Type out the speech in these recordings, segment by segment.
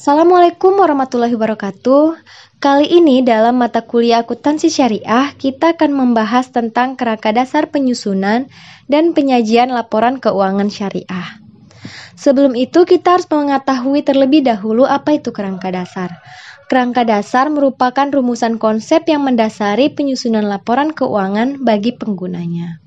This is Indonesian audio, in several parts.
Assalamualaikum warahmatullahi wabarakatuh. Kali ini dalam mata kuliah akuntansi syariah, kita akan membahas tentang kerangka dasar penyusunan dan penyajian laporan keuangan syariah. Sebelum itu, kita harus mengetahui terlebih dahulu apa itu kerangka dasar. Kerangka dasar merupakan rumusan konsep yang mendasari penyusunan laporan keuangan bagi penggunanya.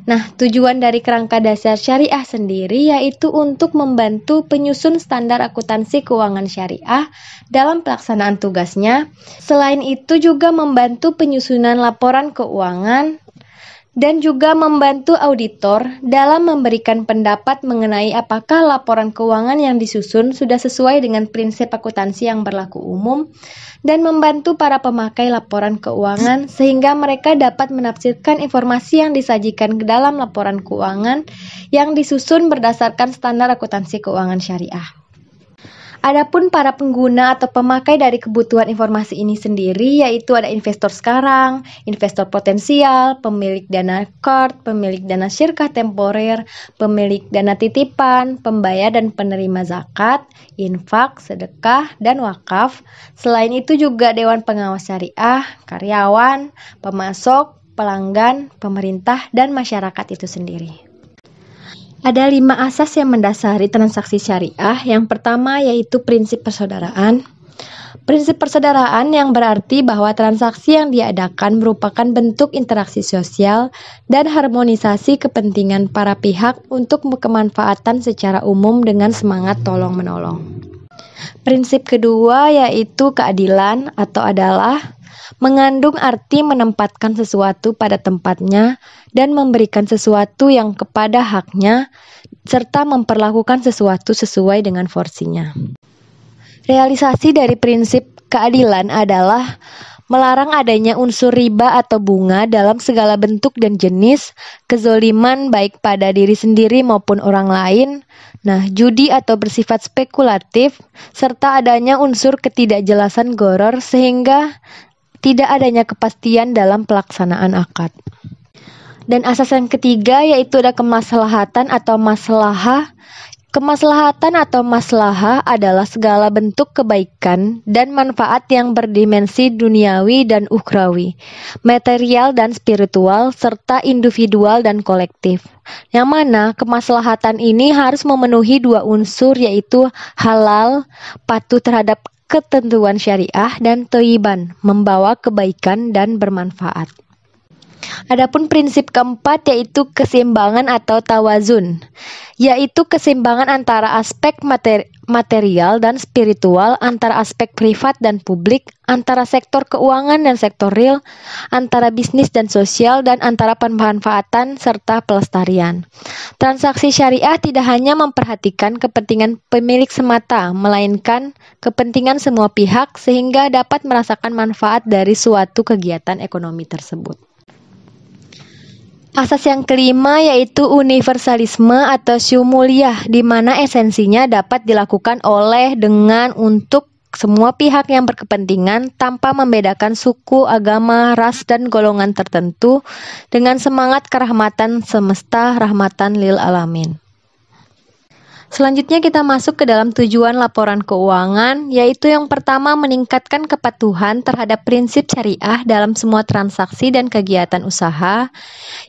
Nah, tujuan dari kerangka dasar syariah sendiri yaitu untuk membantu penyusun standar akuntansi keuangan syariah dalam pelaksanaan tugasnya. Selain itu juga membantu penyusunan laporan keuangan dan juga membantu auditor dalam memberikan pendapat mengenai apakah laporan keuangan yang disusun sudah sesuai dengan prinsip akuntansi yang berlaku umum, dan membantu para pemakai laporan keuangan sehingga mereka dapat menafsirkan informasi yang disajikan ke dalam laporan keuangan yang disusun berdasarkan standar akuntansi keuangan syariah. Adapun para pengguna atau pemakai dari kebutuhan informasi ini sendiri yaitu ada investor sekarang, investor potensial, pemilik dana card, pemilik dana syirkah temporer, pemilik dana titipan, pembayar dan penerima zakat, infak, sedekah, dan wakaf. Selain itu juga Dewan Pengawas Syariah, karyawan, pemasok, pelanggan, pemerintah, dan masyarakat itu sendiri. Ada 5 asas yang mendasari transaksi syariah. Yang pertama yaitu prinsip persaudaraan. Prinsip persaudaraan yang berarti bahwa transaksi yang diadakan merupakan bentuk interaksi sosial dan harmonisasi kepentingan para pihak untuk kemanfaatan secara umum dengan semangat tolong-menolong. Prinsip kedua yaitu keadilan atau adalah mengandung arti menempatkan sesuatu pada tempatnya dan memberikan sesuatu yang kepada haknya, serta memperlakukan sesuatu sesuai dengan porsinya. Realisasi dari prinsip keadilan adalah melarang adanya unsur riba atau bunga dalam segala bentuk dan jenis, kezoliman baik pada diri sendiri maupun orang lain, judi atau bersifat spekulatif, serta adanya unsur ketidakjelasan gharar sehingga tidak adanya kepastian dalam pelaksanaan akad. Dan asas yang ketiga yaitu ada kemaslahatan atau maslahah. Kemaslahatan atau maslahah adalah segala bentuk kebaikan dan manfaat yang berdimensi duniawi dan ukhrawi, material dan spiritual, serta individual dan kolektif. Yang mana kemaslahatan ini harus memenuhi 2 unsur yaitu halal, patuh terhadap ketentuan syariah, dan thayyiban, membawa kebaikan dan bermanfaat. Adapun prinsip keempat yaitu keseimbangan atau tawazun, yaitu keseimbangan antara aspek material dan spiritual, antara aspek privat dan publik, antara sektor keuangan dan sektor real, antara bisnis dan sosial, dan antara pemanfaatan serta pelestarian. Transaksi syariah tidak hanya memperhatikan kepentingan pemilik semata, melainkan kepentingan semua pihak sehingga dapat merasakan manfaat dari suatu kegiatan ekonomi tersebut. Asas yang kelima yaitu universalisme atau syumuliyah, di mana esensinya dapat dilakukan oleh, dengan, untuk semua pihak yang berkepentingan tanpa membedakan suku, agama, ras, dan golongan tertentu dengan semangat kerahmatan semesta, rahmatan lil alamin. Selanjutnya kita masuk ke dalam tujuan laporan keuangan, yaitu yang pertama meningkatkan kepatuhan terhadap prinsip syariah dalam semua transaksi dan kegiatan usaha.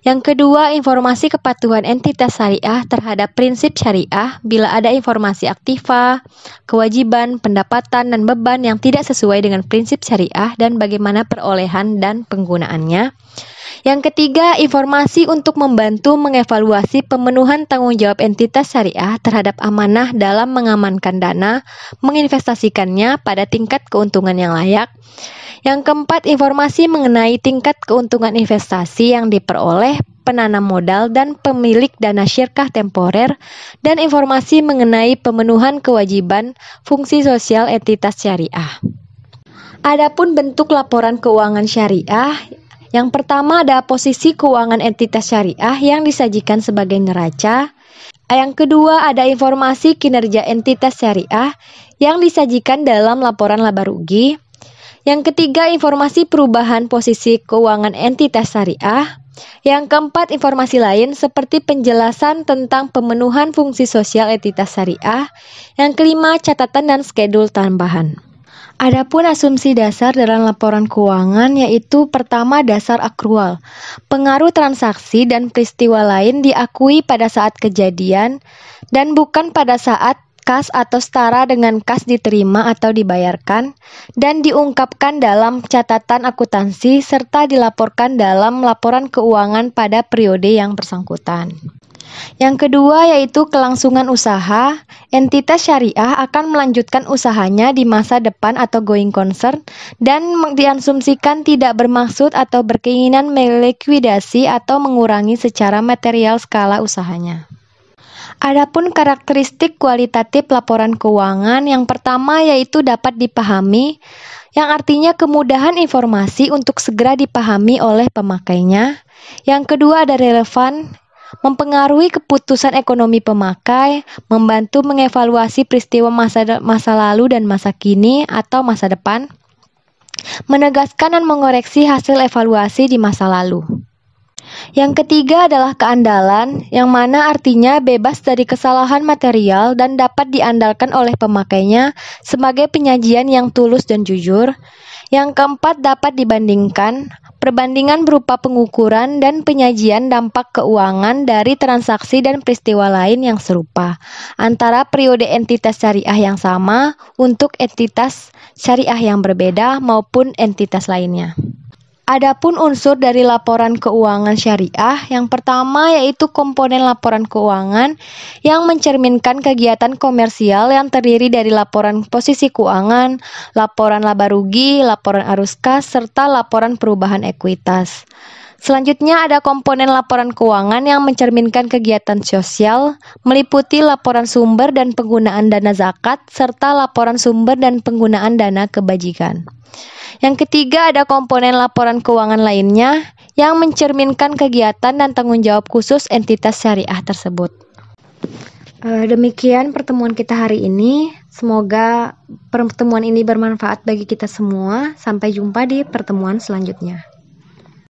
Yang kedua, informasi kepatuhan entitas syariah terhadap prinsip syariah bila ada informasi aktiva, kewajiban, pendapatan, dan beban yang tidak sesuai dengan prinsip syariah dan bagaimana perolehan dan penggunaannya. Yang ketiga, informasi untuk membantu mengevaluasi pemenuhan tanggung jawab entitas syariah terhadap amanah dalam mengamankan dana, menginvestasikannya pada tingkat keuntungan yang layak. Yang keempat, informasi mengenai tingkat keuntungan investasi yang diperoleh penanam modal dan pemilik dana syirkah temporer, dan informasi mengenai pemenuhan kewajiban fungsi sosial entitas syariah. Adapun bentuk laporan keuangan syariah, yang pertama ada posisi keuangan entitas syariah yang disajikan sebagai neraca. Yang kedua ada informasi kinerja entitas syariah yang disajikan dalam laporan laba rugi. Yang ketiga informasi perubahan posisi keuangan entitas syariah. Yang keempat, informasi lain seperti penjelasan tentang pemenuhan fungsi sosial entitas syariah. Yang kelima, catatan dan schedule tambahan. Adapun asumsi dasar dalam laporan keuangan yaitu pertama, dasar akrual. Pengaruh transaksi dan peristiwa lain diakui pada saat kejadian dan bukan pada saat kas atau setara dengan kas diterima atau dibayarkan dan diungkapkan dalam catatan akuntansi serta dilaporkan dalam laporan keuangan pada periode yang bersangkutan. Yang kedua yaitu kelangsungan usaha. Entitas syariah akan melanjutkan usahanya di masa depan atau going concern dan diasumsikan tidak bermaksud atau berkeinginan melikuidasi atau mengurangi secara material skala usahanya. Adapun karakteristik kualitatif laporan keuangan, yang pertama yaitu dapat dipahami, yang artinya kemudahan informasi untuk segera dipahami oleh pemakainya. Yang kedua ada relevan, mempengaruhi keputusan ekonomi pemakai, membantu mengevaluasi peristiwa masa lalu dan masa kini atau masa depan, menegaskan dan mengoreksi hasil evaluasi di masa lalu. Yang ketiga adalah keandalan, yang mana artinya bebas dari kesalahan material dan dapat diandalkan oleh pemakainya sebagai penyajian yang tulus dan jujur. Yang keempat dapat dibandingkan, perbandingan berupa pengukuran dan penyajian dampak keuangan dari transaksi dan peristiwa lain yang serupa antara periode entitas syariah yang sama untuk entitas syariah yang berbeda maupun entitas lainnya. Adapun unsur dari laporan keuangan syariah, yang pertama yaitu komponen laporan keuangan yang mencerminkan kegiatan komersial yang terdiri dari laporan posisi keuangan, laporan laba rugi, laporan arus kas, serta laporan perubahan ekuitas. Selanjutnya ada komponen laporan keuangan yang mencerminkan kegiatan sosial, meliputi laporan sumber dan penggunaan dana zakat, serta laporan sumber dan penggunaan dana kebajikan. Yang ketiga ada komponen laporan keuangan lainnya yang mencerminkan kegiatan dan tanggung jawab khusus entitas syariah tersebut. Demikian pertemuan kita hari ini. Semoga pertemuan ini bermanfaat bagi kita semua. Sampai jumpa di pertemuan selanjutnya.